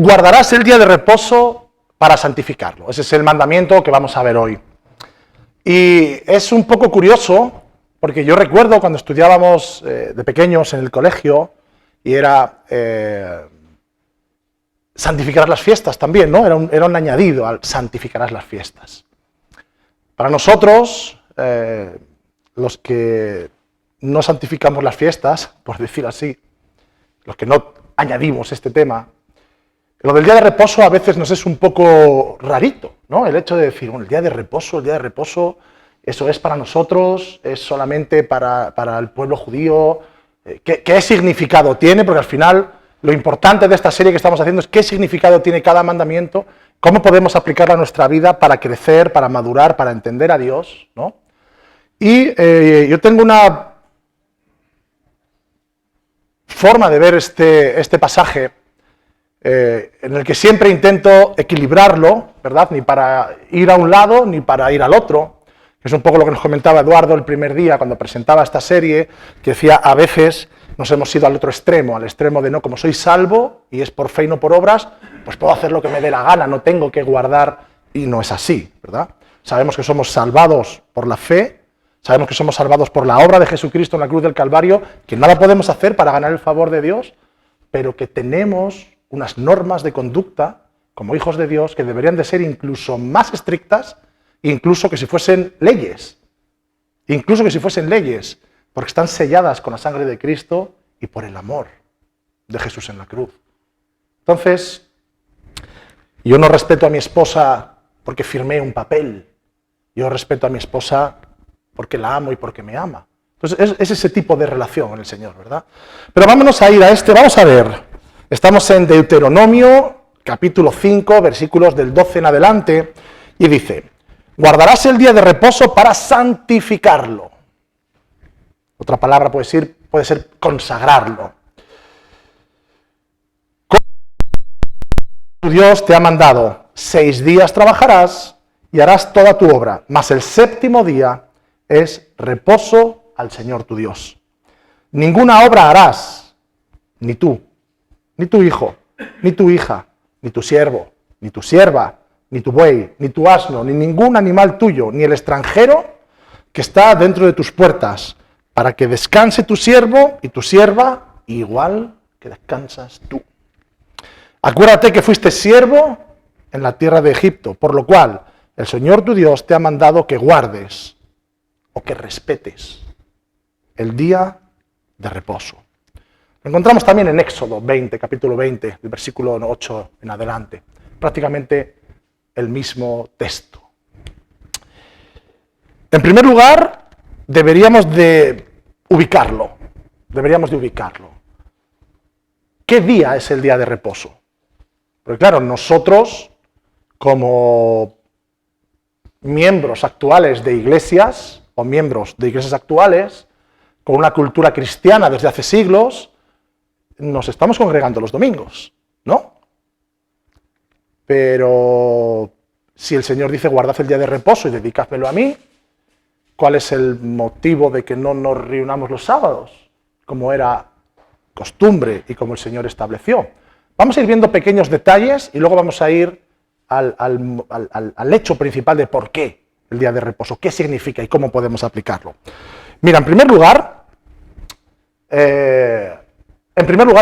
guardarás el día de reposo para santificarlo. Ese es el mandamiento que vamos a ver hoy. Y es un poco curioso, porque yo recuerdo cuando estudiábamos de pequeños en el colegio, y era santificar las fiestas también, ¿no? Era un añadido al santificarás las fiestas. Para nosotros, los que no santificamos las fiestas, por decir así, los que no añadimos este tema, lo del día de reposo a veces nos es un poco rarito, ¿no? El hecho de decir, bueno, el día de reposo, eso es para nosotros, es solamente para el pueblo judío. ¿Qué significado tiene? Porque al final lo importante de esta serie que estamos haciendo es qué significado tiene cada mandamiento, cómo podemos aplicarlo a nuestra vida para crecer, para madurar, para entender a Dios, ¿no? Y yo tengo una forma de ver este pasaje en el que siempre intento equilibrarlo, ¿verdad? Ni para ir a un lado ni para ir al otro, que es un poco lo que nos comentaba Eduardo el primer día cuando presentaba esta serie, que decía, a veces nos hemos ido al otro extremo, al extremo de no, como soy salvo y es por fe y no por obras, pues puedo hacer lo que me dé la gana, no tengo que guardar, y no es así, ¿verdad? Sabemos que somos salvados por la fe, sabemos que somos salvados por la obra de Jesucristo en la cruz del Calvario, que nada podemos hacer para ganar el favor de Dios, pero que tenemos unas normas de conducta, como hijos de Dios, que deberían de ser incluso más estrictas, incluso que si fuesen leyes, porque están selladas con la sangre de Cristo y por el amor de Jesús en la cruz. Entonces, yo no respeto a mi esposa porque firmé un papel, yo respeto a mi esposa porque la amo y porque me ama. Entonces, es ese tipo de relación con el Señor, ¿verdad? Pero vámonos a ir a vamos a ver. Estamos en Deuteronomio, capítulo 5, versículos del 12 en adelante, y dice, guardarás el día de reposo para santificarlo. Otra palabra puede ser consagrarlo. Dios te ha mandado, 6 días trabajarás y harás toda tu obra, mas el 7º día es reposo al Señor tu Dios. Ninguna obra harás, ni tú, ni tu hijo, ni tu hija, ni tu siervo, ni tu sierva, ni tu buey, ni tu asno, ni ningún animal tuyo, ni el extranjero que está dentro de tus puertas, para que descanse tu siervo y tu sierva, igual que descansas tú. Acuérdate que fuiste siervo en la tierra de Egipto, por lo cual el Señor tu Dios te ha mandado que guardes o que respetes el día de reposo. Lo encontramos también en Éxodo 20, capítulo 20, del versículo 8 en adelante. Prácticamente el mismo texto. En primer lugar, deberíamos de ubicarlo. ¿Qué día es el día de reposo? Porque claro, nosotros, como miembros actuales de iglesias, o miembros de iglesias actuales, con una cultura cristiana desde hace siglos, nos estamos congregando los domingos, ¿no? Pero si el Señor dice guardad el día de reposo y dedicádmelo a mí, ¿cuál es el motivo de que no nos reunamos los sábados, como era costumbre y como el Señor estableció? Vamos a ir viendo pequeños detalles y luego vamos a ir al hecho principal de por qué el día de reposo, qué significa y cómo podemos aplicarlo. Mira, en primer lugar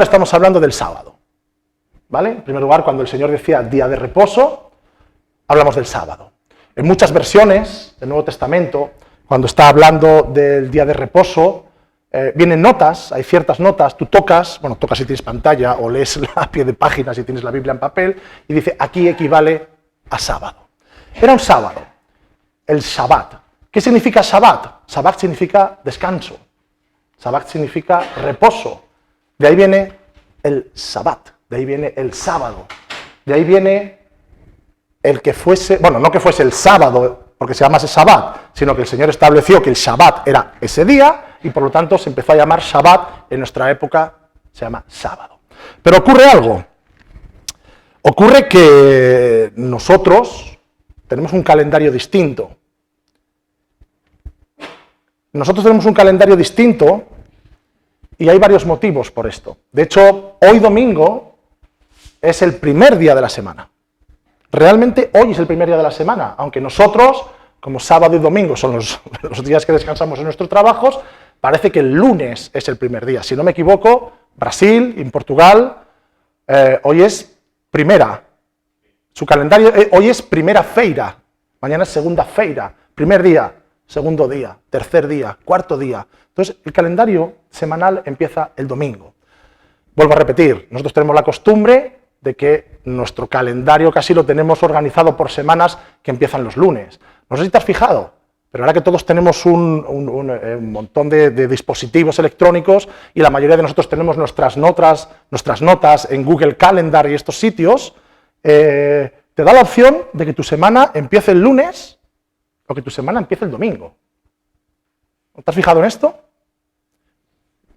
estamos hablando del sábado, ¿vale? En primer lugar, cuando el Señor decía día de reposo, hablamos del sábado. En muchas versiones del Nuevo Testamento, cuando está hablando del día de reposo, vienen notas, hay ciertas notas, tú tocas si tienes pantalla o lees a pie de página si tienes la Biblia en papel, y dice aquí equivale a sábado. Era un sábado, el Shabbat. ¿Qué significa Shabbat? Shabbat significa descanso, Shabbat significa reposo. De ahí viene el Shabbat, de ahí viene el sábado, de ahí viene el que fuese, no que fuese el sábado, porque se llamase Shabbat, sino que el Señor estableció que el Shabbat era ese día, y por lo tanto se empezó a llamar Shabbat, en nuestra época se llama sábado. Pero ocurre algo, ocurre que nosotros tenemos un calendario distinto. Nosotros tenemos un calendario distinto y hay varios motivos por esto. De hecho, hoy domingo es el primer día de la semana. Realmente hoy es el primer día de la semana, aunque nosotros, como sábado y domingo son los días que descansamos en nuestros trabajos, parece que el lunes es el primer día. Si no me equivoco, Brasil y Portugal, hoy es primera. Su calendario, hoy es primera feira, mañana es segunda feira, primer día, segundo día, tercer día, cuarto día. Entonces, el calendario semanal empieza el domingo. Vuelvo a repetir, nosotros tenemos la costumbre de que nuestro calendario casi lo tenemos organizado por semanas que empiezan los lunes. No sé si te has fijado, pero ahora que todos tenemos un montón de dispositivos electrónicos y la mayoría de nosotros tenemos nuestras notas en Google Calendar y estos sitios, te da la opción de que tu semana empiece el lunes o que tu semana empiece el domingo. ¿No te has fijado en esto?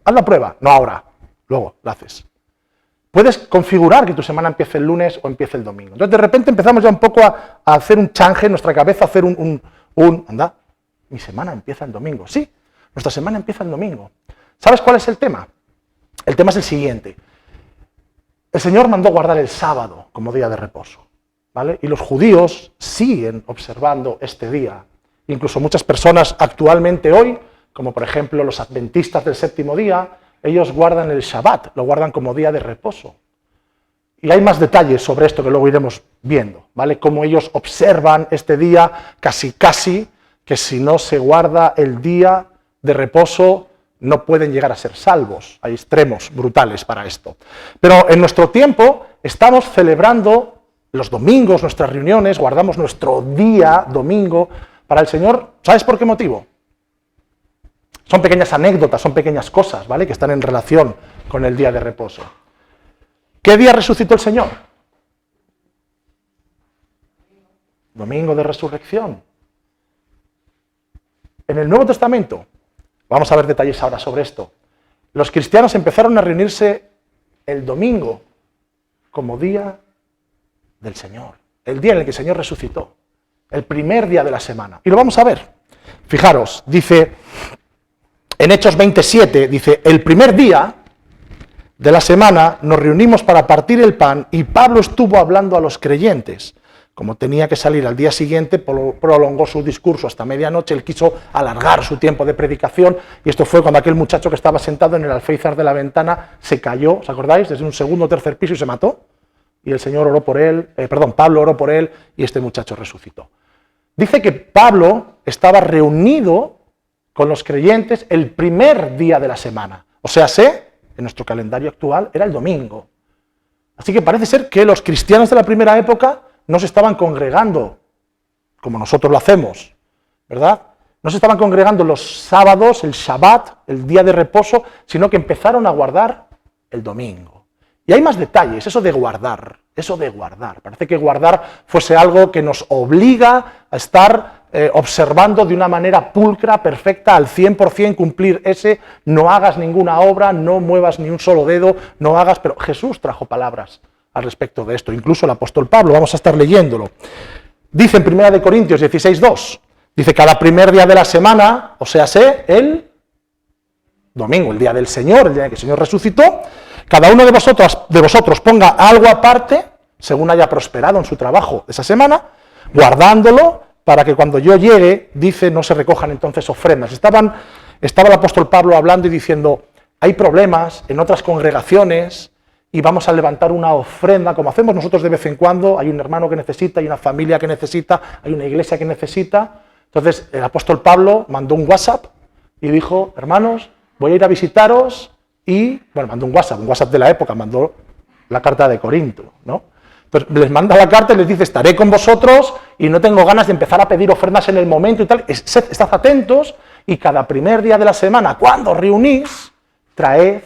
Haz la prueba, no ahora, luego la haces. Puedes configurar que tu semana empiece el lunes o empiece el domingo. Entonces, de repente empezamos ya un poco a hacer un change en nuestra cabeza, a hacer anda, mi semana empieza el domingo. Sí, nuestra semana empieza el domingo. ¿Sabes cuál es el tema? El tema es el siguiente. El Señor mandó guardar el sábado como día de reposo, ¿vale? Y los judíos siguen observando este día. Incluso muchas personas actualmente hoy, como por ejemplo los adventistas del séptimo día, ellos guardan el Shabbat, lo guardan como día de reposo. Y hay más detalles sobre esto que luego iremos viendo, ¿vale? Cómo ellos observan este día casi que si no se guarda el día de reposo no pueden llegar a ser salvos. Hay extremos brutales para esto. Pero en nuestro tiempo estamos celebrando los domingos, nuestras reuniones, guardamos nuestro día domingo para el Señor. ¿Sabes por qué motivo? Son pequeñas anécdotas, son pequeñas cosas, ¿vale?, que están en relación con el día de reposo. ¿Qué día resucitó el Señor? Domingo de resurrección. En el Nuevo Testamento, vamos a ver detalles ahora sobre esto, los cristianos empezaron a reunirse el domingo como día del Señor, el día en el que el Señor resucitó, el primer día de la semana. Y lo vamos a ver. Fijaros, dice... En Hechos 27 dice, el primer día de la semana nos reunimos para partir el pan y Pablo estuvo hablando a los creyentes. Como tenía que salir al día siguiente, prolongó su discurso hasta medianoche, él quiso alargar su tiempo de predicación y esto fue cuando aquel muchacho que estaba sentado en el alféizar de la ventana se cayó, ¿os acordáis?, desde un segundo o tercer piso y se mató. Y el Señor oró por él, Pablo oró por él y este muchacho resucitó. Dice que Pablo estaba reunido con los creyentes el primer día de la semana. O sea, en nuestro calendario actual era el domingo. Así que parece ser que los cristianos de la primera época no se estaban congregando como nosotros lo hacemos, ¿verdad? No se estaban congregando los sábados, el Shabbat, el día de reposo, sino que empezaron a guardar el domingo. Y hay más detalles, eso de guardar. Parece que guardar fuese algo que nos obliga a estar observando de una manera pulcra, perfecta, al 100%, cumplir ese, no hagas ninguna obra, no muevas ni un solo dedo, no hagas... Pero Jesús trajo palabras al respecto de esto, incluso el apóstol Pablo, vamos a estar leyéndolo. Dice en 1 Corintios 16:2, dice, cada primer día de la semana, o sea, el domingo, el día del Señor, el día en que el Señor resucitó, cada uno de vosotros ponga algo aparte, según haya prosperado en su trabajo esa semana, guardándolo, para que cuando yo llegue, dice, no se recojan entonces ofrendas. Estaba el apóstol Pablo hablando y diciendo, hay problemas en otras congregaciones y vamos a levantar una ofrenda, como hacemos nosotros de vez en cuando, hay un hermano que necesita, hay una familia que necesita, hay una iglesia que necesita. Entonces el apóstol Pablo mandó un WhatsApp y dijo, hermanos, voy a ir a visitaros y, bueno, mandó un WhatsApp de la época, mandó la carta de Corinto, ¿no? Entonces les manda la carta y les dice, estaré con vosotros y no tengo ganas de empezar a pedir ofrendas en el momento y tal. Estad atentos y cada primer día de la semana, cuando os reunís, traed,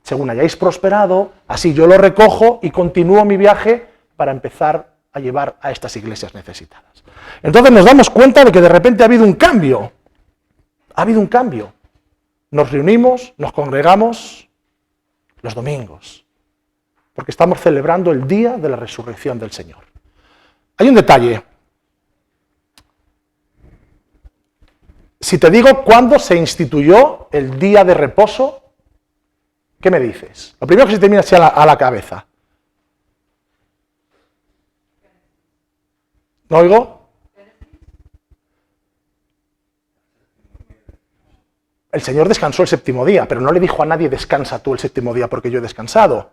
según hayáis prosperado, así yo lo recojo y continúo mi viaje para empezar a llevar a estas iglesias necesitadas. Entonces nos damos cuenta de que de repente ha habido un cambio. Nos reunimos, nos congregamos los domingos, porque estamos celebrando el día de la resurrección del Señor. Hay un detalle. Si te digo cuándo se instituyó el día de reposo, ¿qué me dices? Lo primero que se te viene así a la cabeza. ¿No oigo? El Señor descansó el séptimo día, pero no le dijo a nadie descansa tú el séptimo día porque yo he descansado.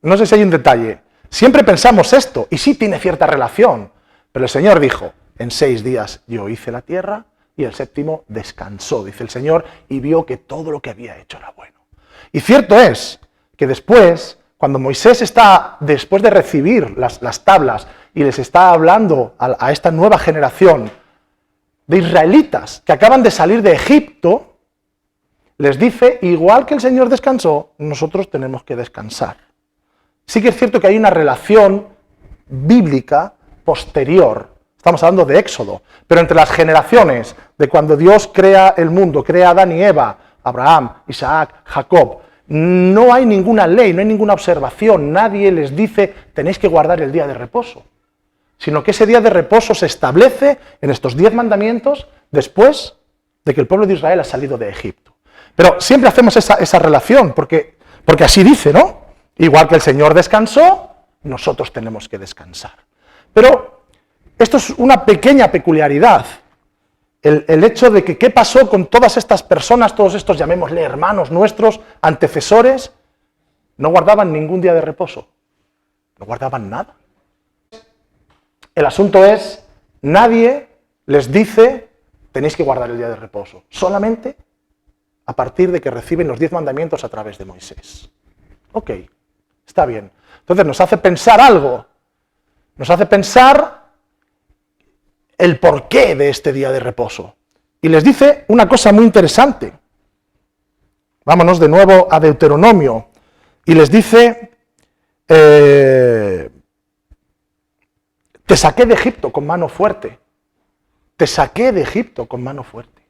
No sé si hay un detalle. Siempre pensamos esto, y sí tiene cierta relación, pero el Señor dijo, en 6 días yo hice la tierra y el séptimo descansó, dice el Señor, y vio que todo lo que había hecho era bueno. Y cierto es que después, cuando Moisés está, después de recibir las tablas y les está hablando a esta nueva generación de israelitas que acaban de salir de Egipto, les dice, igual que el Señor descansó, nosotros tenemos que descansar. Sí que es cierto que hay una relación bíblica posterior, estamos hablando de Éxodo, pero entre las generaciones de cuando Dios crea el mundo, crea a Adán y Eva, Abraham, Isaac, Jacob, no hay ninguna ley, no hay ninguna observación, nadie les dice tenéis que guardar el día de reposo, sino que ese día de reposo se establece en estos 10 mandamientos después de que el pueblo de Israel ha salido de Egipto. Pero siempre hacemos esa relación, porque así dice, ¿no? Igual que el Señor descansó, nosotros tenemos que descansar. Pero esto es una pequeña peculiaridad, el hecho de que qué pasó con todas estas personas, todos estos, llamémosle hermanos nuestros, antecesores, no guardaban ningún día de reposo, no guardaban nada. El asunto es, nadie les dice, tenéis que guardar el día de reposo, solamente a partir de que reciben los 10 mandamientos a través de Moisés. Ok, está bien. Entonces nos hace pensar algo, nos hace pensar el porqué de este día de reposo. Y les dice una cosa muy interesante. Vámonos de nuevo a Deuteronomio. Y les dice, te saqué de Egipto con mano fuerte. Te saqué de Egipto con mano fuerte.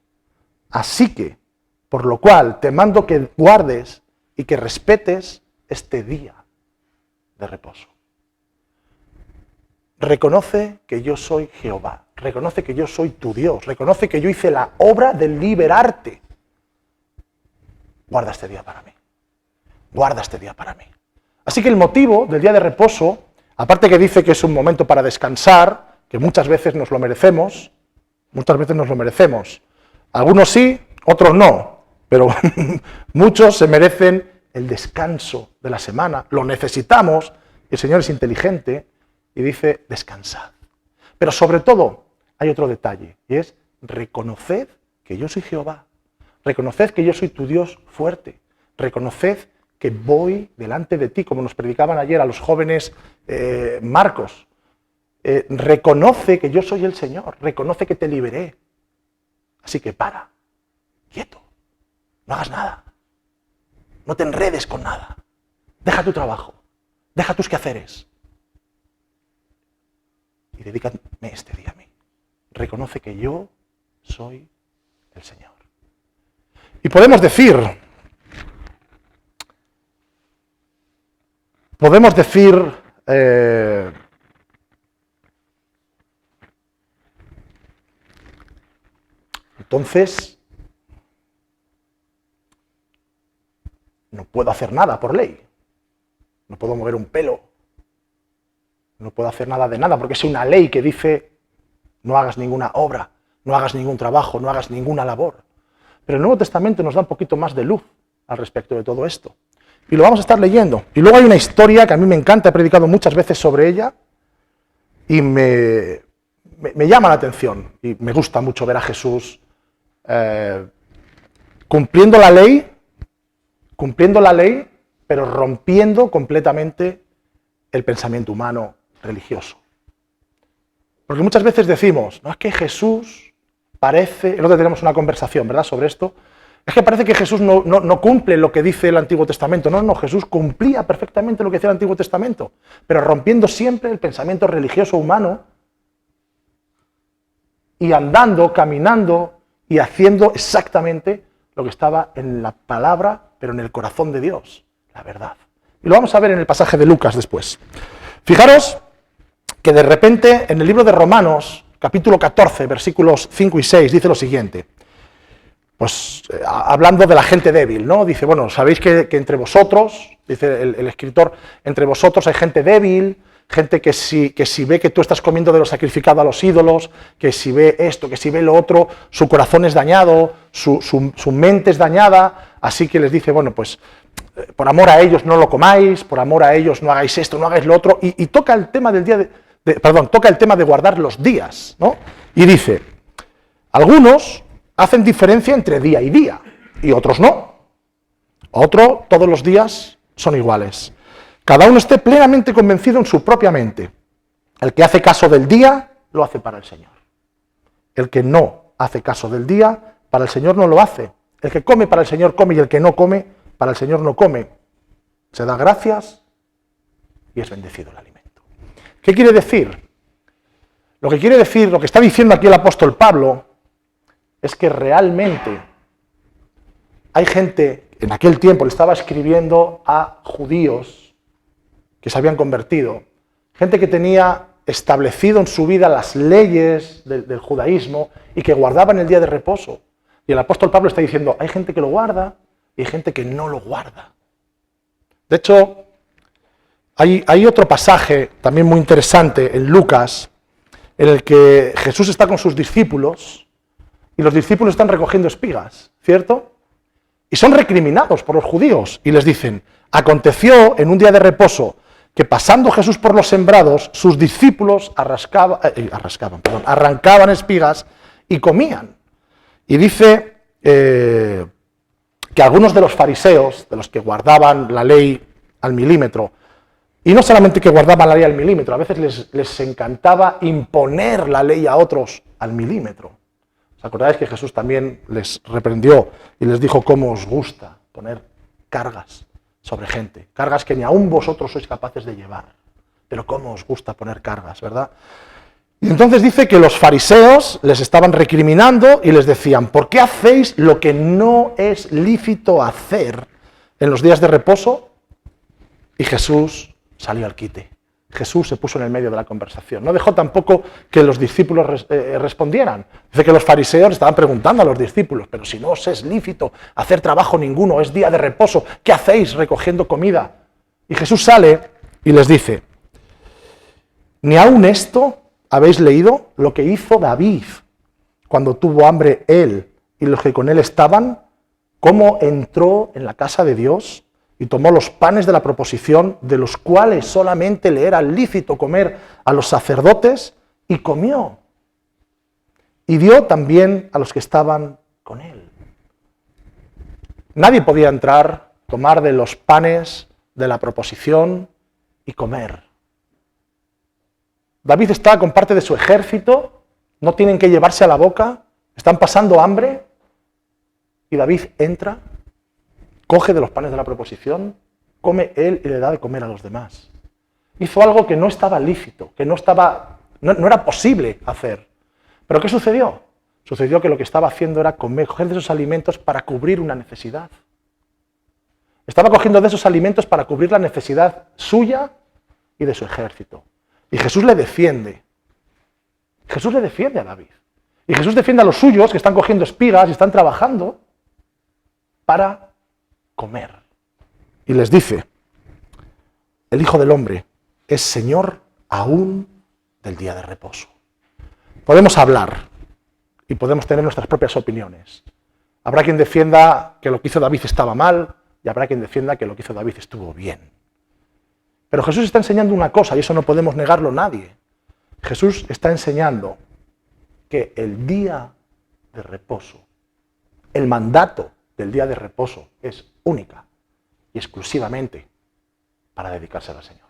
Así que, por lo cual, te mando que guardes y que respetes este día de reposo. Reconoce que yo soy Jehová, reconoce que yo soy tu Dios, reconoce que yo hice la obra de liberarte. Guarda este día para mí, guarda este día para mí. Así que el motivo del día de reposo, aparte que dice que es un momento para descansar, que muchas veces nos lo merecemos, algunos sí, otros no, pero muchos se merecen el descanso de la semana, lo necesitamos, el Señor es inteligente y dice descansad. Pero sobre todo hay otro detalle, y es reconoced que yo soy Jehová, reconoced que yo soy tu Dios fuerte, reconoced que voy delante de ti, como nos predicaban ayer a los jóvenes Marcos, reconoce que yo soy el Señor, reconoce que te liberé. Así que para, quieto, no hagas nada, no te enredes con nada, deja tu trabajo, deja tus quehaceres y dedícame este día a mí. Reconoce que yo soy el Señor. Y podemos decir, entonces, no puedo hacer nada por ley, no puedo mover un pelo, no puedo hacer nada de nada, porque es una ley que dice no hagas ninguna obra, no hagas ningún trabajo, no hagas ninguna labor. Pero el Nuevo Testamento nos da un poquito más de luz al respecto de todo esto. Y lo vamos a estar leyendo. Y luego hay una historia que a mí me encanta, he predicado muchas veces sobre ella, y me llama la atención, y me gusta mucho ver a Jesús cumpliendo la ley, pero rompiendo completamente el pensamiento humano religioso. Porque muchas veces decimos, no, es que Jesús parece, el otro día tenemos una conversación, ¿verdad?, sobre esto, es que parece que Jesús no cumple lo que dice el Antiguo Testamento. No, Jesús cumplía perfectamente lo que decía el Antiguo Testamento, pero rompiendo siempre el pensamiento religioso humano y andando, caminando y haciendo exactamente lo que estaba en la palabra, pero en el corazón de Dios, la verdad. Y lo vamos a ver en el pasaje de Lucas después. Fijaros que de repente en el libro de Romanos, capítulo 14, versículos 5 y 6, dice lo siguiente. Pues hablando de la gente débil, ¿no? Dice, bueno, sabéis que entre vosotros, dice el escritor, entre vosotros hay gente débil, gente que si ve que tú estás comiendo de lo sacrificado a los ídolos, que si ve esto, que si ve lo otro, su corazón es dañado, su mente es dañada, así que les dice, bueno, pues por amor a ellos no lo comáis, por amor a ellos no hagáis esto, no hagáis lo otro, y toca el tema del toca el tema de guardar los días, ¿no? Y dice, algunos hacen diferencia entre día y día, y otros no. Otro, todos los días son iguales. Cada uno esté plenamente convencido en su propia mente. El que hace caso del día, lo hace para el Señor. El que no hace caso del día, para el Señor no lo hace. El que come para el Señor come, y el que no come, para el Señor no come. Se da gracias y es bendecido el alimento. ¿Qué quiere decir? Lo que quiere decir, lo que está diciendo aquí el apóstol Pablo, es que realmente hay gente, en aquel tiempo le estaba escribiendo a judíos que se habían convertido, gente que tenía establecido en su vida las leyes del judaísmo y que guardaban el día de reposo. Y el apóstol Pablo está diciendo, hay gente que lo guarda y hay gente que no lo guarda. De hecho, hay otro pasaje también muy interesante en Lucas, en el que Jesús está con sus discípulos y los discípulos están recogiendo espigas, ¿cierto? Y son recriminados por los judíos y les dicen, aconteció en un día de reposo que pasando Jesús por los sembrados, sus discípulos arrancaban espigas y comían. Y dice que algunos de los fariseos, de los que guardaban la ley al milímetro, y no solamente que guardaban la ley al milímetro, a veces les encantaba imponer la ley a otros al milímetro. ¿Os acordáis que Jesús también les reprendió y les dijo cómo os gusta poner cargas sobre gente? Cargas que ni aún vosotros sois capaces de llevar. Pero cómo os gusta poner cargas, ¿verdad? Y entonces dice que los fariseos les estaban recriminando y les decían, ¿por qué hacéis lo que no es lícito hacer en los días de reposo? Y Jesús salió al quite. Jesús se puso en el medio de la conversación. No dejó tampoco que los discípulos respondieran. Dice que los fariseos estaban preguntando a los discípulos, pero si no os es lícito hacer trabajo ninguno, es día de reposo, ¿qué hacéis recogiendo comida? Y Jesús sale y les dice, ¿ni aún esto habéis leído lo que hizo David cuando tuvo hambre él y los que con él estaban? ¿Cómo entró en la casa de Dios y tomó los panes de la proposición, de los cuales solamente le era lícito comer a los sacerdotes, y comió? Y dio también a los que estaban con él. Nadie podía entrar, tomar de los panes de la proposición y comer. David está con parte de su ejército, no tienen que llevarse a la boca, están pasando hambre, y David entra, coge de los panes de la proposición, come él y le da de comer a los demás. Hizo algo que no estaba lícito, que no era posible hacer. ¿Pero qué sucedió? Sucedió que lo que estaba haciendo era coger de esos alimentos para cubrir una necesidad. Estaba cogiendo de esos alimentos para cubrir la necesidad suya y de su ejército. Y Jesús le defiende. Jesús le defiende a David. Y Jesús defiende a los suyos que están cogiendo espigas y están trabajando para comer. Y les dice, el Hijo del Hombre es Señor aún del día de reposo. Podemos hablar y podemos tener nuestras propias opiniones. Habrá quien defienda que lo que hizo David estaba mal y habrá quien defienda que lo que hizo David estuvo bien. Pero Jesús está enseñando una cosa, y eso no podemos negarlo nadie. Jesús está enseñando que el día de reposo, el mandato del día de reposo es única y exclusivamente para dedicarse al Señor.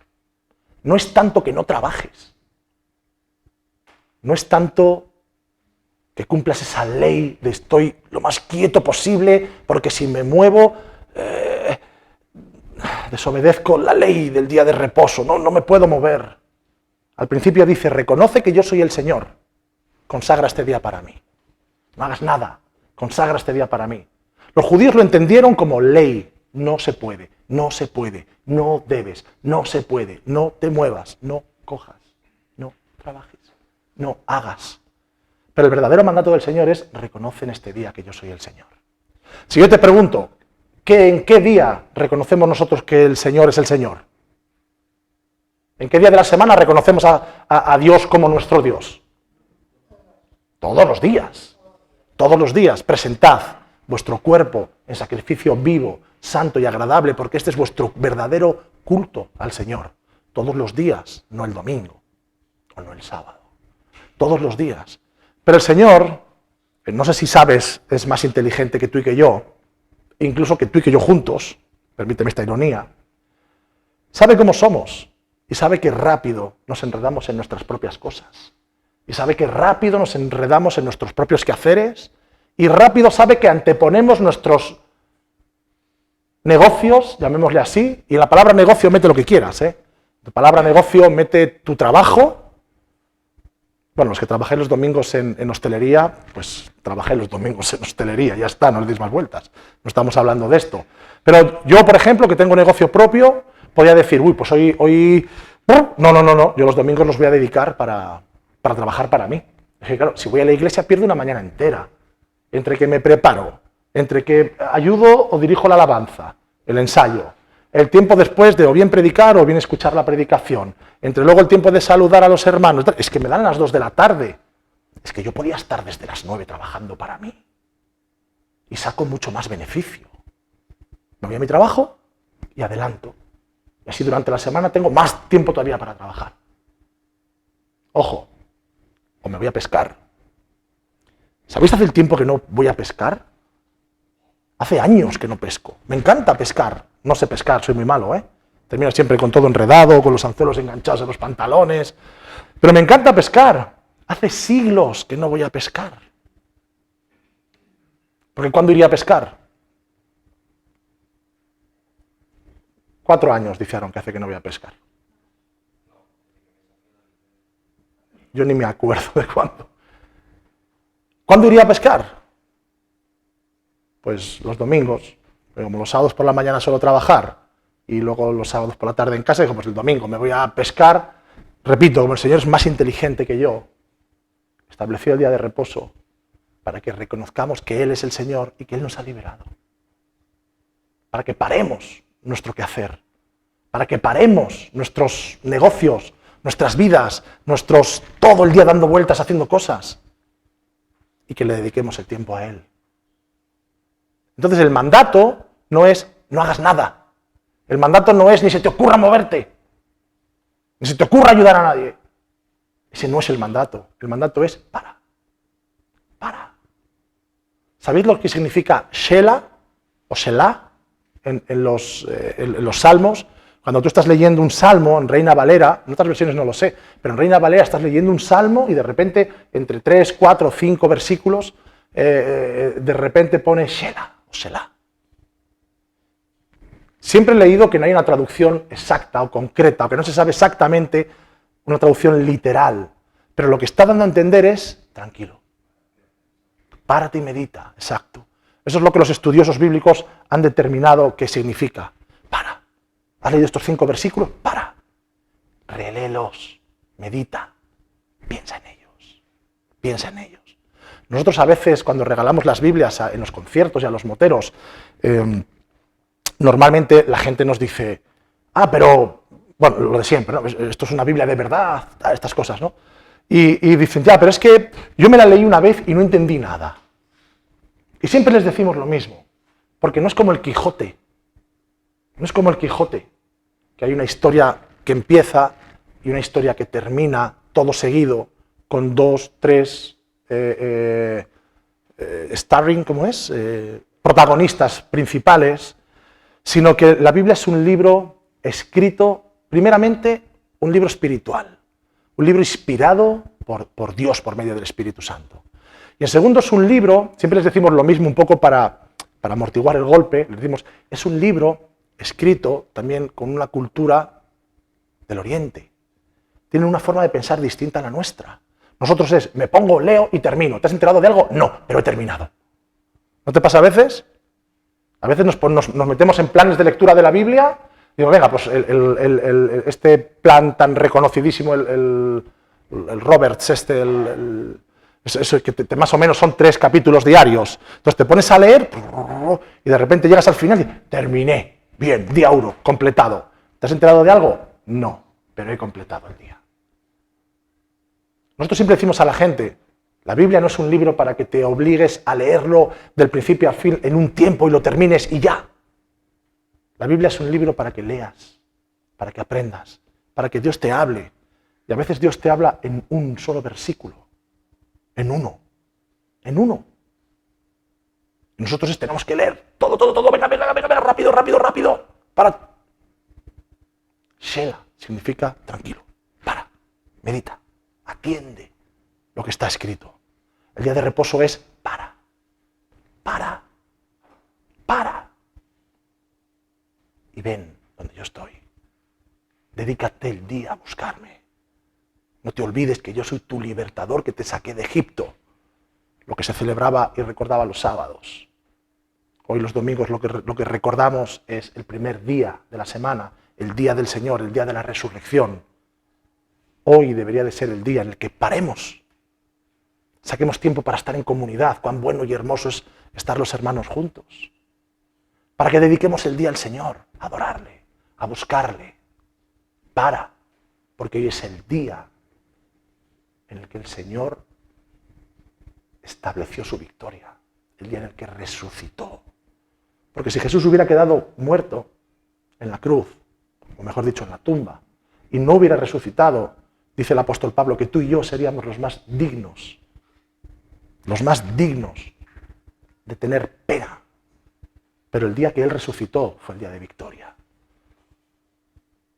No es tanto que no trabajes, no es tanto que cumplas esa ley de estoy lo más quieto posible, porque si me muevo desobedezco la ley del día de reposo, no me puedo mover. Al principio dice, reconoce que yo soy el Señor, consagra este día para mí. No hagas nada, consagra este día para mí. Los judíos lo entendieron como ley, no se puede, no se puede, no debes, no se puede, no te muevas, no cojas, no trabajes, no hagas. Pero el verdadero mandato del Señor es, reconoce en este día que yo soy el Señor. Si yo te pregunto, ¿en qué día reconocemos nosotros que el Señor es el Señor? ¿En qué día de la semana reconocemos a Dios como nuestro Dios? Todos los días. Todos los días. Presentad vuestro cuerpo en sacrificio vivo, santo y agradable, porque este es vuestro verdadero culto al Señor. Todos los días, no el domingo o no el sábado. Todos los días. Pero el Señor, no sé si sabes, es más inteligente que tú y que yo, incluso que tú y que yo juntos, permíteme esta ironía, sabe cómo somos y sabe que rápido nos enredamos en nuestras propias cosas. Y sabe que rápido nos enredamos en nuestros propios quehaceres y rápido sabe que anteponemos nuestros negocios, llamémosle así, y en la palabra negocio mete lo que quieras, ¿eh? La palabra negocio mete tu trabajo. Bueno, los que trabajéis los domingos en hostelería, pues trabajéis los domingos en hostelería, ya está, no le deis más vueltas. No estamos hablando de esto. Pero yo, por ejemplo, que tengo negocio propio, podría decir, uy, pues hoy... No, yo los domingos los voy a dedicar para trabajar para mí. Es que, claro, si voy a la iglesia pierdo una mañana entera, entre que me preparo, entre que ayudo o dirijo la alabanza, el ensayo, el tiempo después de o bien predicar o bien escuchar la predicación, entre luego el tiempo de saludar a los hermanos, es que me dan las 2 de la tarde, es que yo podía estar desde las 9 trabajando para mí y saco mucho más beneficio. Me voy a mi trabajo y adelanto. Y así durante la semana tengo más tiempo todavía para trabajar. Ojo, o me voy a pescar. ¿Sabéis hace el tiempo que no voy a pescar? Hace años que no pesco. Me encanta pescar. No sé pescar, soy muy malo, ¿eh? Termino siempre con todo enredado, con los anzuelos enganchados en los pantalones. Pero me encanta pescar. Hace siglos que no voy a pescar. Porque ¿cuándo iría a pescar? 4 años, dice Aaron, que hace que no voy a pescar. Yo ni me acuerdo de cuándo. ¿Cuándo iría a pescar? Pues los domingos. Pero como los sábados por la mañana suelo trabajar y luego los sábados por la tarde en casa, digo, pues el domingo me voy a pescar. Repito, como el Señor es más inteligente que yo, estableció el día de reposo para que reconozcamos que Él es el Señor y que Él nos ha liberado. Para que paremos nuestro quehacer, para que paremos nuestros negocios, nuestras vidas, todo el día dando vueltas, haciendo cosas, y que le dediquemos el tiempo a Él. Entonces el mandato no es no hagas nada. El mandato no es ni se te ocurra moverte, ni se te ocurra ayudar a nadie. Ese no es el mandato. El mandato es para. ¿Sabéis lo que significa Shelah o Selah en los salmos? Cuando tú estás leyendo un salmo en Reina Valera, en otras versiones no lo sé, pero en Reina Valera estás leyendo un salmo y de repente entre 3, 4, 5 versículos de repente pone Shelah o Selah. Siempre he leído que no hay una traducción exacta o concreta, o que no se sabe exactamente una traducción literal, pero lo que está dando a entender es tranquilo. Párate y medita, exacto. Eso es lo que los estudiosos bíblicos han determinado que significa. Para. ¿Has leído estos 5 versículos? Para. Reléelos. Medita. Piensa en ellos. Piensa en ellos. Nosotros a veces cuando regalamos las Biblias en los conciertos y a los moteros, normalmente la gente nos dice, pero, bueno, lo de siempre, ¿no? Esto es una Biblia de verdad, estas cosas, ¿no? Y dicen, ya, pero es que yo me la leí una vez y no entendí nada. Y siempre les decimos lo mismo, porque no es como el Quijote. No es como el Quijote, que hay una historia que empieza y una historia que termina todo seguido con 2, 3 starring, ¿cómo es? Protagonistas principales, sino que la Biblia es un libro escrito, primeramente, un libro espiritual, un libro inspirado por Dios por medio del Espíritu Santo. Y en segundo es un libro, siempre les decimos lo mismo un poco para amortiguar el golpe, les decimos, es un libro escrito también con una cultura del Oriente. Tienen una forma de pensar distinta a la nuestra. Nosotros es, me pongo, leo y termino. ¿Te has enterado de algo? No, pero he terminado. ¿No te pasa a veces? A veces nos metemos en planes de lectura de la Biblia. Digo, venga, pues este plan tan reconocidísimo, el Roberts, eso que más o menos son 3 capítulos diarios. Entonces te pones a leer y de repente llegas al final y terminé. Bien, día 1, completado. ¿Te has enterado de algo? No. pero he completado el día. Nosotros siempre decimos a la gente, la Biblia no es un libro para que te obligues a leerlo del principio a fin en un tiempo y lo termines y ya. La Biblia es un libro para que leas, para que aprendas, para que Dios te hable. Y a veces Dios te habla en un solo versículo, en uno. Y nosotros tenemos que leer todo, venga, rápido, para. Shela significa tranquilo, para, medita, atiende lo que está escrito. El día de reposo es para. Y ven donde yo estoy. Dedícate el día a buscarme. No te olvides que yo soy tu libertador que te saqué de Egipto. Lo que se celebraba y recordaba los sábados. Hoy los domingos lo que recordamos es el primer día de la semana, el día del Señor, el día de la resurrección. Hoy debería de ser el día en el que paremos. Saquemos tiempo para estar en comunidad. Cuán bueno y hermoso es estar los hermanos juntos. Para que dediquemos el día al Señor, a adorarle, a buscarle. Porque hoy es el día en el que el Señor estableció su victoria, el día en el que resucitó. Porque si Jesús hubiera quedado muerto en la cruz, o mejor dicho, en la tumba, y no hubiera resucitado, dice el apóstol Pablo, que tú y yo seríamos los más dignos de tener pena. Pero el día que Él resucitó fue el día de victoria.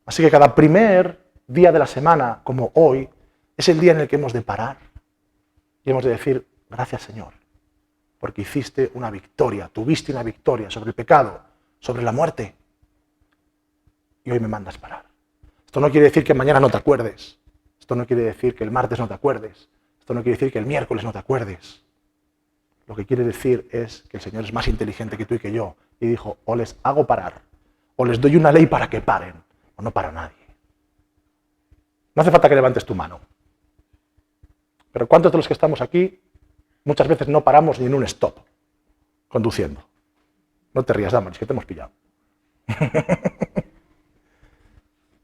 Así que cada primer día de la semana, como hoy, es el día en el que hemos de parar y hemos de decir, gracias Señor, porque hiciste una victoria, tuviste una victoria sobre el pecado, sobre la muerte, y hoy me mandas parar. Esto no quiere decir que mañana no te acuerdes, esto no quiere decir que el martes no te acuerdes, esto no quiere decir que el miércoles no te acuerdes. Lo que quiere decir es que el Señor es más inteligente que tú y que yo, y dijo, o les hago parar, o les doy una ley para que paren, o no para nadie. No hace falta que levantes tu mano. Pero ¿cuántos de los que estamos aquí muchas veces no paramos ni en un stop conduciendo? No te rías, Damaris, que te hemos pillado.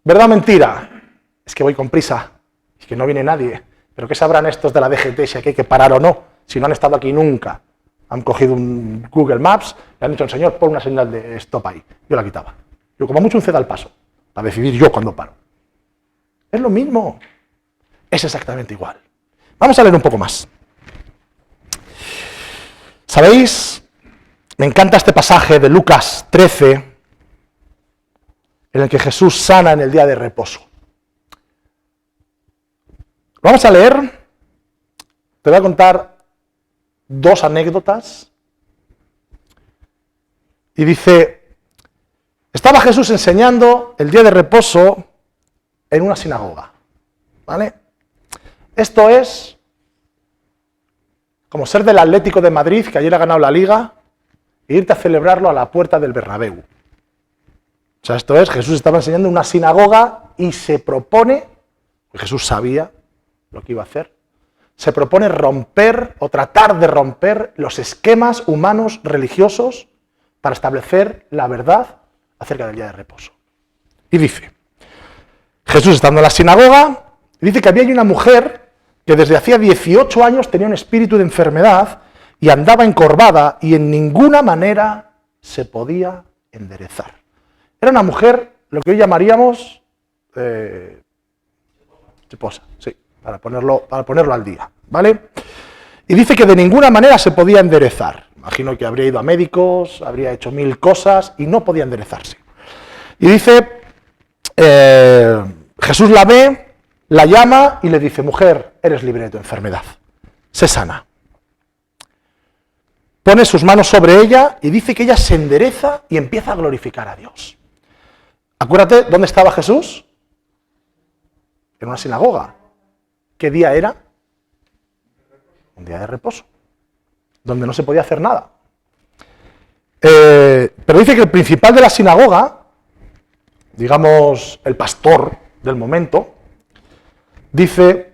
¿Verdad o mentira? Es que voy con prisa, es que no viene nadie. ¿Pero qué sabrán estos de la DGT si aquí hay que parar o no? Si no han estado aquí nunca. Han cogido un Google Maps y han dicho al Señor, pon una señal de stop ahí. Yo la quitaba. Yo como mucho un ceda al paso, para decidir yo cuándo paro. Es lo mismo. Es exactamente igual. Vamos a leer un poco más. ¿Sabéis? Me encanta este pasaje de Lucas 13, en el que Jesús sana en el día de reposo. Vamos a leer, te voy a contar dos anécdotas. Y dice, estaba Jesús enseñando el día de reposo en una sinagoga. ¿Vale? Esto es como ser del Atlético de Madrid, que ayer ha ganado la Liga, e irte a celebrarlo a la puerta del Bernabéu. O sea, esto es, Jesús estaba enseñando en una sinagoga y se propone, Jesús sabía lo que iba a hacer, se propone romper o tratar de romper los esquemas humanos religiosos para establecer la verdad acerca del día de reposo. Y dice, Jesús estando en la sinagoga, dice que había una mujer que desde hacía 18 años tenía un espíritu de enfermedad y andaba encorvada y en ninguna manera se podía enderezar. Era una mujer, lo que hoy llamaríamos cheposa, sí, para ponerlo al día, ¿vale? Y dice que de ninguna manera se podía enderezar. Imagino que habría ido a médicos, habría hecho 1000 cosas y no podía enderezarse. Y dice, Jesús la ve, la llama y le dice, mujer, eres libre de tu enfermedad, sé sana. Pone sus manos sobre ella y dice que ella se endereza y empieza a glorificar a Dios. Acuérdate, ¿dónde estaba Jesús? En una sinagoga. ¿Qué día era? Un día de reposo, donde no se podía hacer nada. Pero dice que el principal de la sinagoga, digamos el pastor del momento, dice,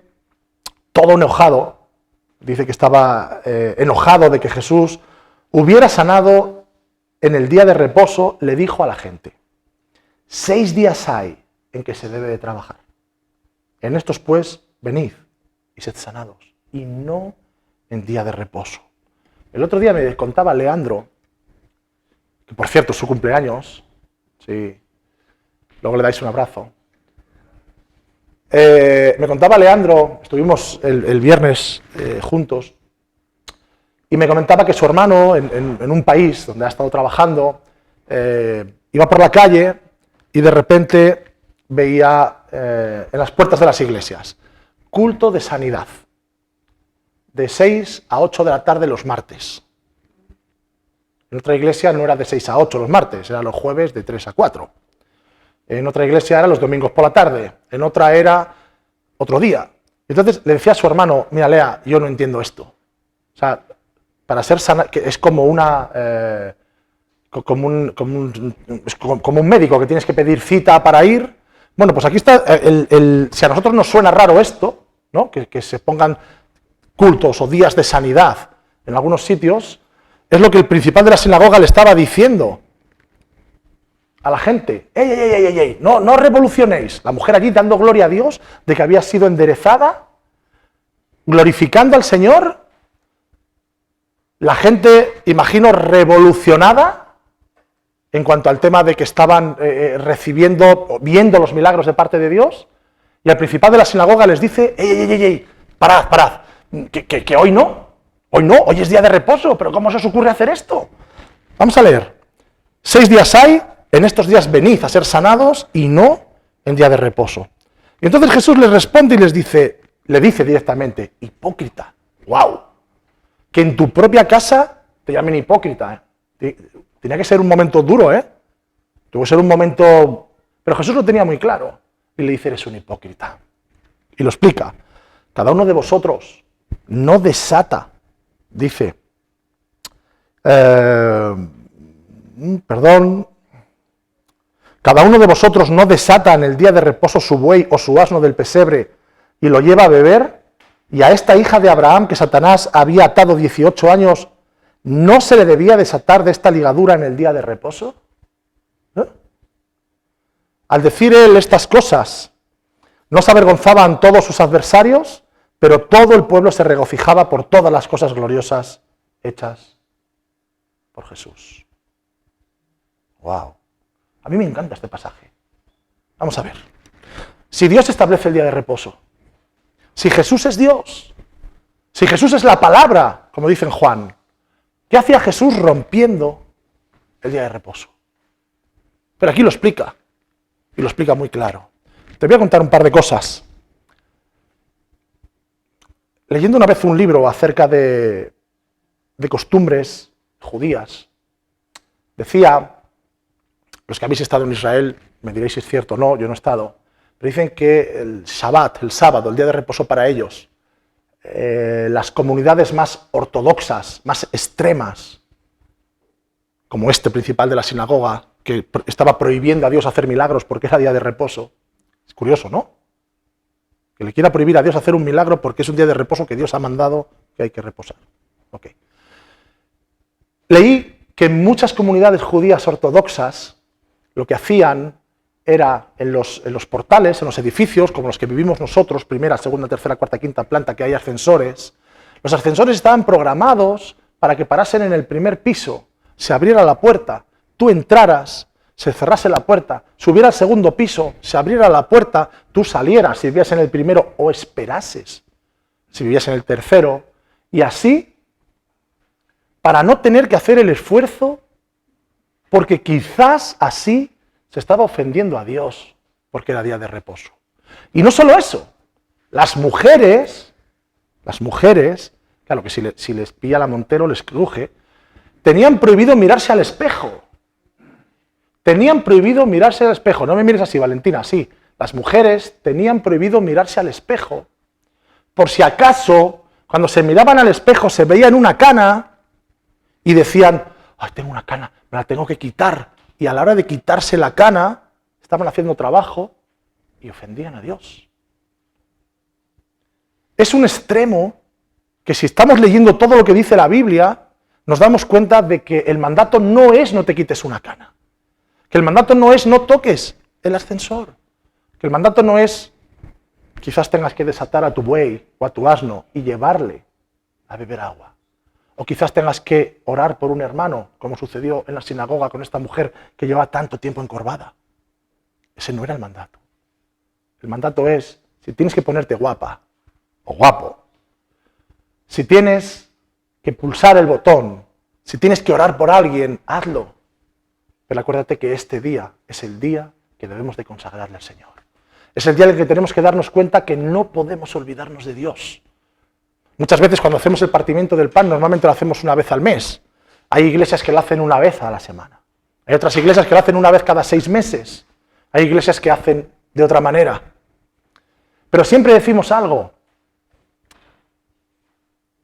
todo enojado, dice que estaba enojado de que Jesús hubiera sanado en el día de reposo, le dijo a la gente, 6 días hay en que se debe de trabajar. En estos pues, venid y sed sanados, y no en día de reposo. El otro día me contaba Leandro, que por cierto es su cumpleaños, sí, luego le dais un abrazo. Me contaba Leandro, estuvimos el viernes juntos, y me comentaba que su hermano en un país donde ha estado trabajando, iba por la calle y de repente veía en las puertas de las iglesias culto de sanidad, de 6 a 8 de la tarde los martes. En otra iglesia no era de 6 a 8 los martes, era los jueves de 3 a 4. En otra iglesia era los domingos por la tarde, en otra era otro día. Entonces le decía a su hermano, mira Lea, yo no entiendo esto. O sea, para ser sana, que es como una... como un médico que tienes que pedir cita para ir. Bueno, pues aquí está, si a nosotros nos suena raro esto, ¿no? Que se pongan cultos o días de sanidad en algunos sitios, es lo que el principal de la sinagoga le estaba diciendo a la gente. ¡Ey, ey, ey, ey, ey! No revolucionéis. La mujer allí dando gloria a Dios de que había sido enderezada, glorificando al Señor. La gente, imagino, revolucionada en cuanto al tema de que estaban viendo los milagros de parte de Dios, y el principal de la sinagoga les dice, ¡ey, parad, que hoy no, hoy es día de reposo, pero ¿cómo se os ocurre hacer esto? Vamos a leer, 6 días hay, en estos días venid a ser sanados, y no en día de reposo. Y entonces Jesús les responde y le dice directamente, hipócrita, ¡wow! Que en tu propia casa te llamen hipócrita, Tenía que ser un momento duro, Tuvo que ser un momento... Pero Jesús lo tenía muy claro. Y le dice, eres un hipócrita. Y lo explica. Cada uno de vosotros no desata, dice... Cada uno de vosotros no desata en el día de reposo su buey o su asno del pesebre y lo lleva a beber, y a esta hija de Abraham que Satanás había atado 18 años... ¿No se le debía desatar de esta ligadura en el día de reposo? Al decir él estas cosas, no se avergonzaban todos sus adversarios, pero todo el pueblo se regocijaba por todas las cosas gloriosas hechas por Jesús. ¡Wow! A mí me encanta este pasaje. Vamos a ver. Si Dios establece el día de reposo, si Jesús es Dios, si Jesús es la palabra, como dice en Juan, ¿qué hacía Jesús rompiendo el día de reposo? Pero aquí lo explica, y lo explica muy claro. Te voy a contar un par de cosas. Leyendo una vez un libro acerca de costumbres judías, decía, los que habéis estado en Israel, me diréis si es cierto o no, yo no he estado, pero dicen que el Shabbat, el sábado, el día de reposo para ellos, las comunidades más ortodoxas, más extremas, como este principal de la sinagoga, que estaba prohibiendo a Dios hacer milagros porque era día de reposo. Es curioso, ¿no? Que le quiera prohibir a Dios hacer un milagro porque es un día de reposo que Dios ha mandado que hay que reposar. Okay. Leí que en muchas comunidades judías ortodoxas lo que hacían era en los portales, en los edificios, como los que vivimos nosotros, primera, segunda, tercera, cuarta, quinta planta, que hay ascensores. Los ascensores estaban programados para que parasen en el primer piso, se abriera la puerta, tú entraras, se cerrase la puerta, subiera al segundo piso, se abriera la puerta, tú salieras si vivías en el primero o esperases si vivías en el tercero, y así, para no tener que hacer el esfuerzo, porque quizás así se estaba ofendiendo a Dios porque era día de reposo. Y no solo eso, las mujeres, claro que si les pilla la Montero les cruje, tenían prohibido mirarse al espejo. Tenían prohibido mirarse al espejo. No me mires así, Valentina, sí. Las mujeres tenían prohibido mirarse al espejo, por si acaso, cuando se miraban al espejo se veían una cana y decían, ¡ay, tengo una cana, me la tengo que quitar! Y a la hora de quitarse la cana, estaban haciendo trabajo y ofendían a Dios. Es un extremo que si estamos leyendo todo lo que dice la Biblia, nos damos cuenta de que el mandato no es no te quites una cana. Que el mandato no es no toques el ascensor. Que el mandato no es Quizás tengas que desatar a tu buey o a tu asno y llevarle a beber agua. O quizás tengas que orar por un hermano, como sucedió en la sinagoga con esta mujer que llevaba tanto tiempo encorvada. Ese no era el mandato. El mandato es, si tienes que ponerte guapa o guapo, si tienes que pulsar el botón, si tienes que orar por alguien, hazlo. Pero acuérdate que este día es el día que debemos de consagrarle al Señor. Es el día en el que tenemos que darnos cuenta que no podemos olvidarnos de Dios. Muchas veces cuando hacemos el partimiento del pan, normalmente lo hacemos una vez al mes. Hay iglesias que lo hacen una vez a la semana. Hay otras iglesias que lo hacen una vez cada 6 meses. Hay iglesias que hacen de otra manera. Pero siempre decimos algo.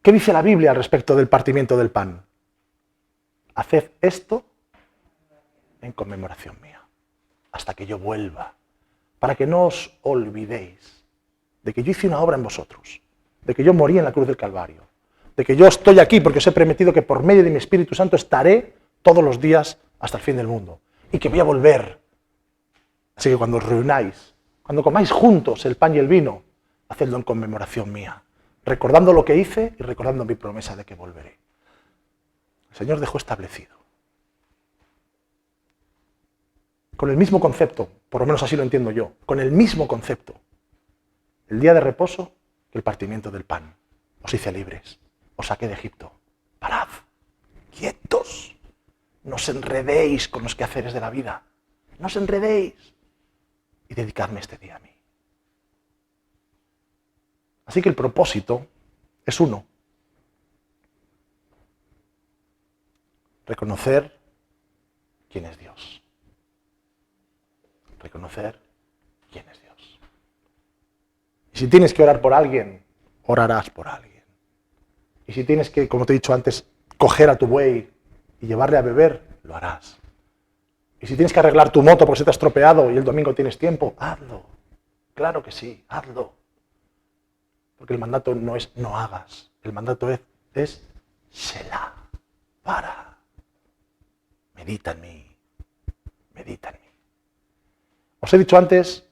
¿Qué dice la Biblia al respecto del partimiento del pan? Haced esto en conmemoración mía, hasta que yo vuelva, para que no os olvidéis de que yo hice una obra en vosotros, de que yo morí en la cruz del Calvario, de que yo estoy aquí porque os he prometido que por medio de mi Espíritu Santo estaré todos los días hasta el fin del mundo, y que voy a volver. Así que cuando os reunáis, cuando comáis juntos el pan y el vino, hacedlo en conmemoración mía, recordando lo que hice y recordando mi promesa de que volveré. El Señor dejó establecido, con el mismo concepto, por lo menos así lo entiendo yo, con el mismo concepto, el día de reposo que el partimiento del pan. Os hice libres, os saqué de Egipto. Parad, quietos, no os enredéis con los quehaceres de la vida, no os enredéis y dedicadme este día a mí. Así que el propósito es uno: reconocer quién es Dios. Reconocer quién es Dios. Y si tienes que orar por alguien, orarás por alguien. Y si tienes que, como te he dicho antes, coger a tu buey y llevarle a beber, lo harás. Y si tienes que arreglar tu moto porque se te ha estropeado y el domingo tienes tiempo, hazlo. Claro que sí, hazlo. Porque el mandato no es no hagas. El mandato es Selah. Para. Medita en mí. Medita en mí. Os he dicho antes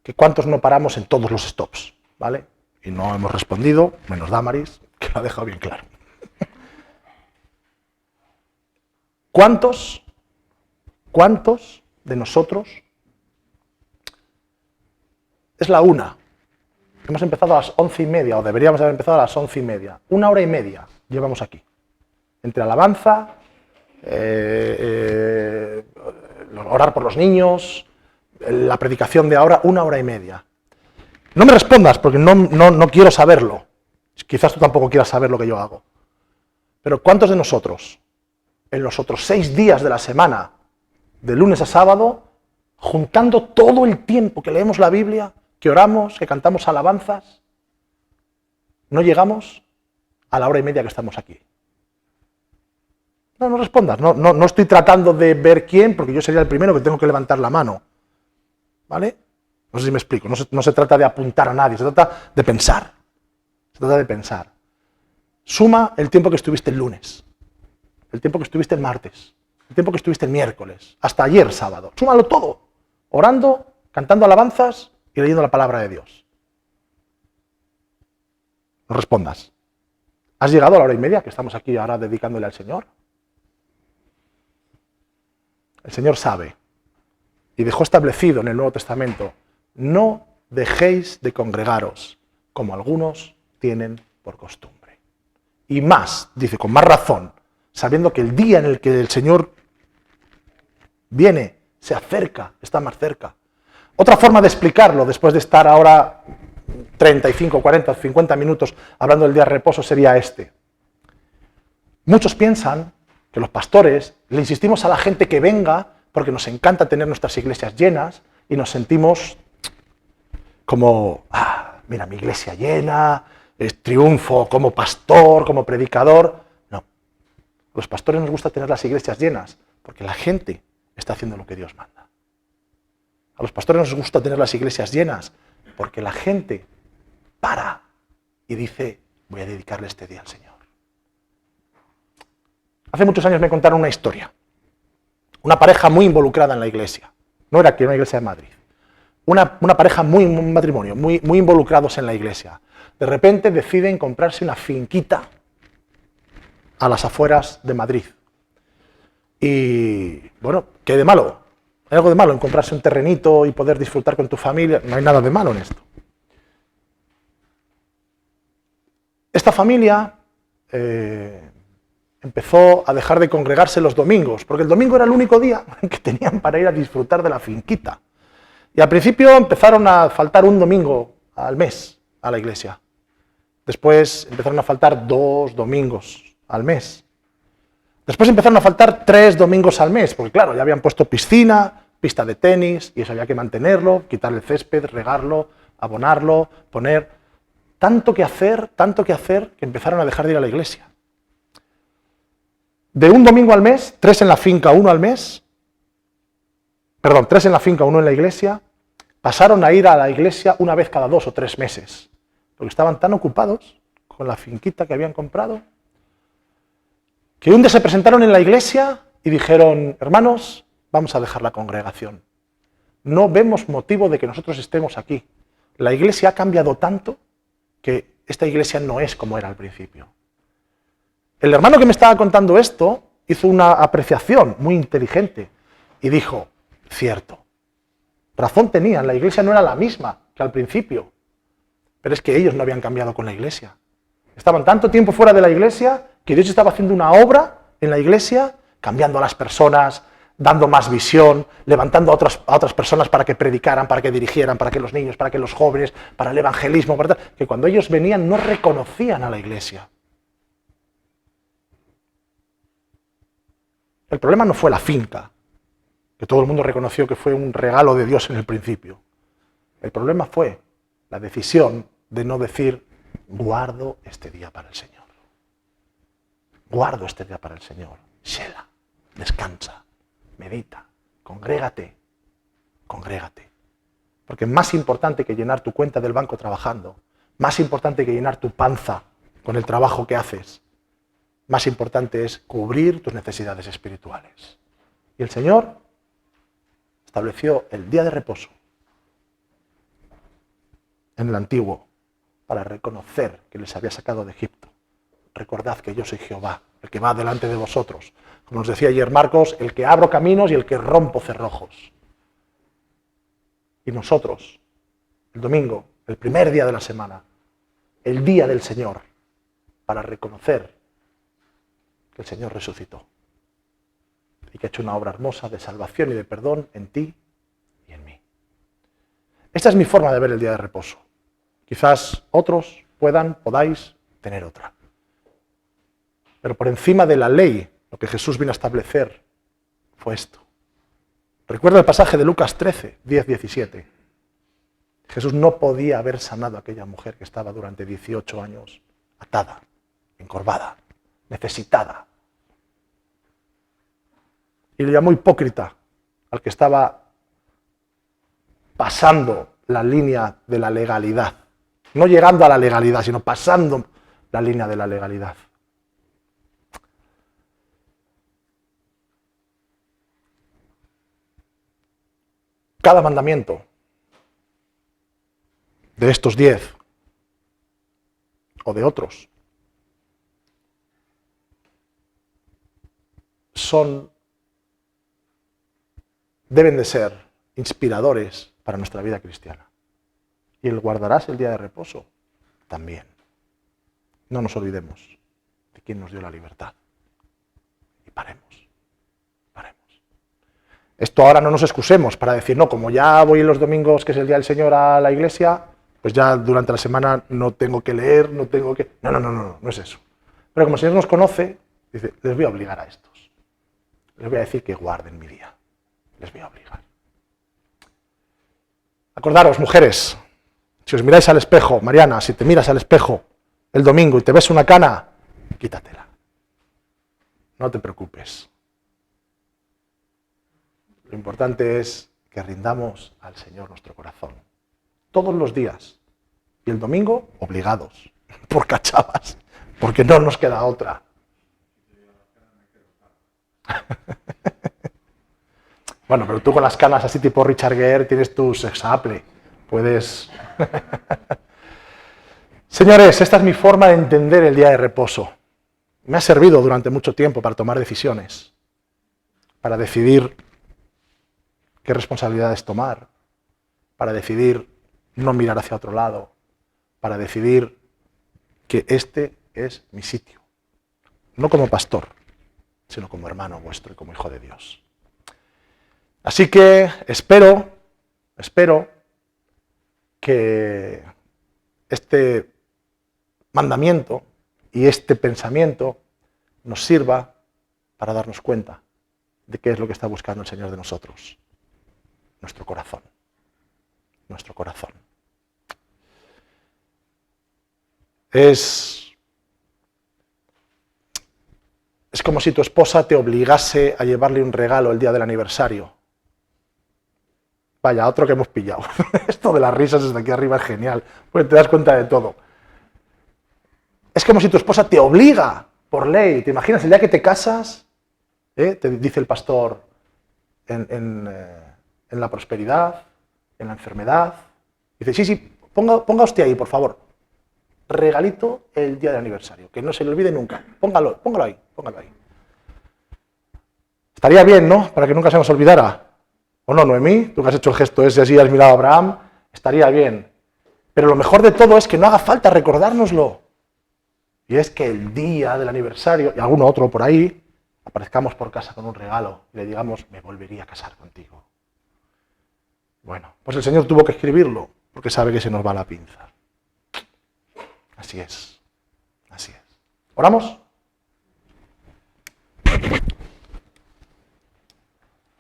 que cuántos no paramos en todos los stops, ¿vale? Y no hemos respondido, menos Damaris, que lo ha dejado bien claro. ¿Cuántos de nosotros? Es la 1. Hemos empezado a las 11:30, o deberíamos haber empezado a las 11:30. 1 hora y media llevamos aquí. Entre alabanza, orar por los niños, la predicación de ahora, 1 hora y media. No me respondas porque no quiero saberlo. Quizás tú tampoco quieras saber lo que yo hago. Pero ¿cuántos de nosotros, en los otros 6 días de la semana, de lunes a sábado, juntando todo el tiempo que leemos la Biblia, que oramos, que cantamos alabanzas, no llegamos a la 1 hora y media que estamos aquí? No respondas. No estoy tratando de ver quién, porque yo sería el primero que tengo que levantar la mano. ¿Vale? No sé si me explico. No se trata de apuntar a nadie, se trata de pensar. Se trata de pensar. Suma el tiempo que estuviste el lunes, el tiempo que estuviste el martes, el tiempo que estuviste el miércoles, hasta ayer sábado. Súmalo todo. Orando, cantando alabanzas y leyendo la palabra de Dios. No respondas. ¿Has llegado a la 1 hora y media que estamos aquí ahora dedicándole al Señor? El Señor sabe y dejó establecido en el Nuevo Testamento: no dejéis de congregaros, como algunos tienen por costumbre. Y más, dice, con más razón, sabiendo que el día en el que el Señor viene, se acerca, está más cerca. Otra forma de explicarlo, después de estar ahora 35, 40, 50 minutos hablando del día de reposo, sería este. Muchos piensan que los pastores le insistimos a la gente que venga porque nos encanta tener nuestras iglesias llenas y nos sentimos como, mira, mi iglesia llena, es triunfo como pastor, como predicador. No, a los pastores nos gusta tener las iglesias llenas porque la gente está haciendo lo que Dios manda. A los pastores nos gusta tener las iglesias llenas porque la gente para y dice: voy a dedicarle este día al Señor. Hace muchos años me contaron una historia. Una pareja muy involucrada en la iglesia. No era aquí, una iglesia de Madrid. una pareja, un matrimonio, muy involucrados en la iglesia. De repente deciden comprarse una finquita a las afueras de Madrid. Y, bueno, ¿qué hay de malo? ¿Hay algo de malo en comprarse un terrenito y poder disfrutar con tu familia? No hay nada de malo en esto. Esta familia empezó a dejar de congregarse los domingos, porque el domingo era el único día que tenían para ir a disfrutar de la finquita. Y al principio empezaron a faltar un domingo al mes a la iglesia. Después empezaron a faltar 2 domingos al mes. Después empezaron a faltar 3 domingos al mes, porque claro, ya habían puesto piscina, pista de tenis, y eso había que mantenerlo, quitar el césped, regarlo, abonarlo, poner... Tanto que hacer, que empezaron a dejar de ir a la iglesia. De un domingo al mes, 3 en la finca, 1 al mes, 3 en la finca, 1 en la iglesia, pasaron a ir a la iglesia una vez cada 2 o 3 meses, porque estaban tan ocupados con la finquita que habían comprado, que un día se presentaron en la iglesia y dijeron: hermanos, vamos a dejar la congregación. No vemos motivo de que nosotros estemos aquí. La iglesia ha cambiado tanto que esta iglesia no es como era al principio. El hermano que me estaba contando esto hizo una apreciación muy inteligente y dijo: cierto, razón tenían, la iglesia no era la misma que al principio, pero es que ellos no habían cambiado con la iglesia. Estaban tanto tiempo fuera de la iglesia que Dios estaba haciendo una obra en la iglesia, cambiando a las personas, dando más visión, levantando a otras personas para que predicaran, para que dirigieran, para que los niños, para que los jóvenes, para el evangelismo, que cuando ellos venían no reconocían a la iglesia. El problema no fue la finca, que todo el mundo reconoció que fue un regalo de Dios en el principio. El problema fue la decisión de no decir: guardo este día para el Señor. Guardo este día para el Señor. Shela, descansa. Medita, congrégate. Porque más importante que llenar tu cuenta del banco trabajando, más importante que llenar tu panza con el trabajo que haces, más importante es cubrir tus necesidades espirituales. Y el Señor estableció el día de reposo en el Antiguo para reconocer que les había sacado de Egipto. Recordad que yo soy Jehová, el que va delante de vosotros. Como nos decía ayer Marcos, el que abro caminos y el que rompo cerrojos. Y nosotros, el domingo, el primer día de la semana, el día del Señor, para reconocer que el Señor resucitó y que ha hecho una obra hermosa de salvación y de perdón en ti y en mí. Esta es mi forma de ver el día de reposo. Quizás otros podáis tener otra. Pero por encima de la ley, lo que Jesús vino a establecer fue esto. Recuerda el pasaje de Lucas 13, 10-17. Jesús no podía haber sanado a aquella mujer que estaba durante 18 años atada, encorvada, necesitada. Y le llamó hipócrita al que estaba pasando la línea de la legalidad. No llegando a la legalidad, sino pasando la línea de la legalidad. Cada mandamiento de estos 10 o de otros deben de ser inspiradores para nuestra vida cristiana. Y el guardarás el día de reposo también. No nos olvidemos de quién nos dio la libertad. Y paremos. Esto ahora no nos excusemos para decir: no, como ya voy los domingos, que es el día del Señor, a la iglesia, pues ya durante la semana no tengo que leer, no tengo que... No es eso. Pero como el Señor nos conoce, dice: les voy a obligar a estos. Les voy a decir que guarden mi día. Les voy a obligar. Acordaros, mujeres, si os miráis al espejo, Mariana, si te miras al espejo el domingo y te ves una cana, quítatela. No te preocupes. Lo importante es que rindamos al Señor nuestro corazón. Todos los días. Y el domingo, obligados. Por cachavas. Porque no nos queda otra. Bueno, pero tú con las canas así tipo Richard Gere tienes tu sex apple. Puedes... Señores, esta es mi forma de entender el día de reposo. Me ha servido durante mucho tiempo para tomar decisiones, para decidir qué responsabilidades tomar, para decidir no mirar hacia otro lado, para decidir que este es mi sitio. No como pastor, sino como hermano vuestro y como hijo de Dios. Así que espero que este mandamiento y este pensamiento nos sirva para darnos cuenta de qué es lo que está buscando el Señor de nosotros. Nuestro corazón. Nuestro corazón. Es como si tu esposa te obligase a llevarle un regalo el día del aniversario. Vaya, otro que hemos pillado. Esto de las risas desde aquí arriba es genial, porque te das cuenta de todo. Es como si tu esposa te obliga por ley. ¿Te imaginas el día que te casas? Te dice el pastor en la prosperidad, en la enfermedad. Dice, sí, ponga usted ahí, por favor. Regalito el día del aniversario, que no se le olvide nunca. Póngalo ahí. Estaría bien, ¿no? Para que nunca se nos olvidara. ¿O no, Noemí? Tú que has hecho el gesto ese así, has mirado a Abraham, estaría bien. Pero lo mejor de todo es que no haga falta recordárnoslo. Y es que el día del aniversario, y alguno otro por ahí, aparezcamos por casa con un regalo y le digamos, me volvería a casar contigo. Bueno, pues el Señor tuvo que escribirlo, porque sabe que se nos va la pinza. Así es. ¿Oramos?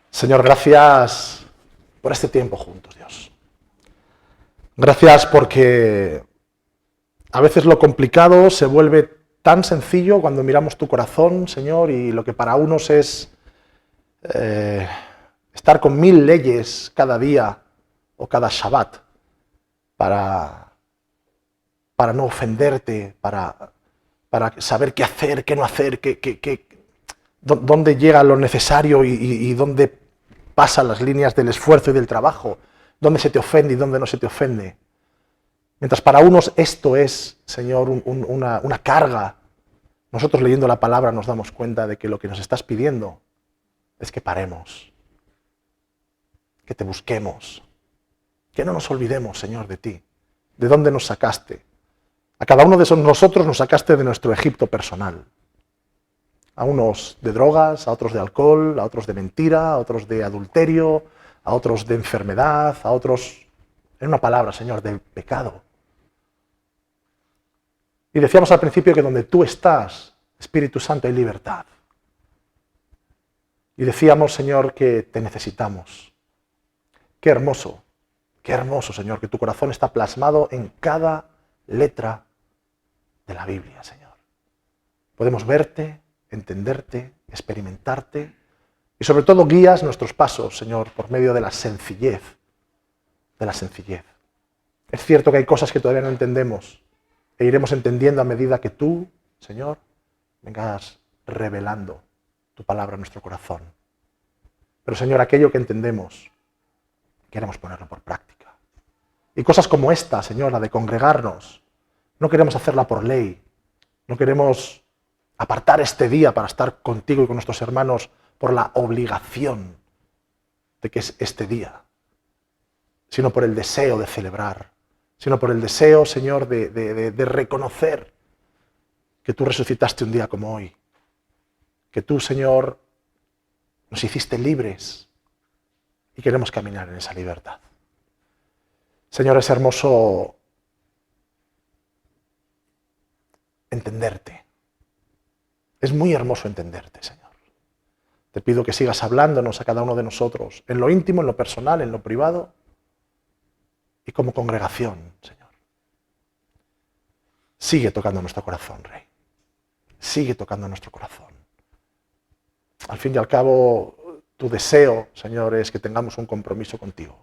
Señor, gracias por este tiempo juntos, Dios. Gracias porque a veces lo complicado se vuelve tan sencillo cuando miramos tu corazón, Señor, y lo que para unos es estar con 1000 leyes cada día o cada Shabbat para no ofenderte, para saber qué hacer, qué no hacer, dónde llega lo necesario y dónde pasan las líneas del esfuerzo y del trabajo, dónde se te ofende y dónde no se te ofende. Mientras para unos esto es, Señor, una carga, nosotros leyendo la palabra nos damos cuenta de que lo que nos estás pidiendo es que paremos, que te busquemos, que no nos olvidemos, Señor, de ti, de dónde nos sacaste. A cada uno de nosotros nos sacaste de nuestro Egipto personal. A unos de drogas, a otros de alcohol, a otros de mentira, a otros de adulterio, a otros de enfermedad, a otros, en una palabra, Señor, de pecado. Y decíamos al principio que donde tú estás, Espíritu Santo, hay libertad. Y decíamos, Señor, que te necesitamos. Qué hermoso, Señor, que tu corazón está plasmado en cada letra de la Biblia, Señor. Podemos verte, entenderte, experimentarte y sobre todo guías nuestros pasos, Señor, por medio de la sencillez. Es cierto que hay cosas que todavía no entendemos e iremos entendiendo a medida que tú, Señor, vengas revelando tu palabra en nuestro corazón. Pero, Señor, aquello que entendemos, queremos ponerlo por práctica. Y cosas como esta, Señor, la de congregarnos, no queremos hacerla por ley, no queremos apartar este día para estar contigo y con nuestros hermanos por la obligación de que es este día, sino por el deseo de celebrar, sino por el deseo, Señor, de reconocer que tú resucitaste un día como hoy, que tú, Señor, nos hiciste libres y queremos caminar en esa libertad. Señor, es hermoso entenderte. Es muy hermoso entenderte, Señor. Te pido que sigas hablándonos a cada uno de nosotros, en lo íntimo, en lo personal, en lo privado y como congregación, Señor. Sigue tocando nuestro corazón, Rey. Sigue tocando nuestro corazón. Al fin y al cabo, tu deseo, Señor, es que tengamos un compromiso contigo.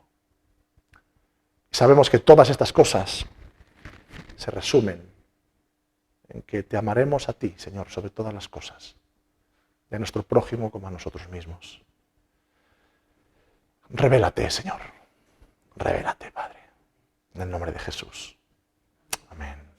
Y sabemos que todas estas cosas se resumen en que te amaremos a ti, Señor, sobre todas las cosas, de nuestro prójimo como a nosotros mismos. Revélate, Señor. Revélate, Padre. En el nombre de Jesús. Amén.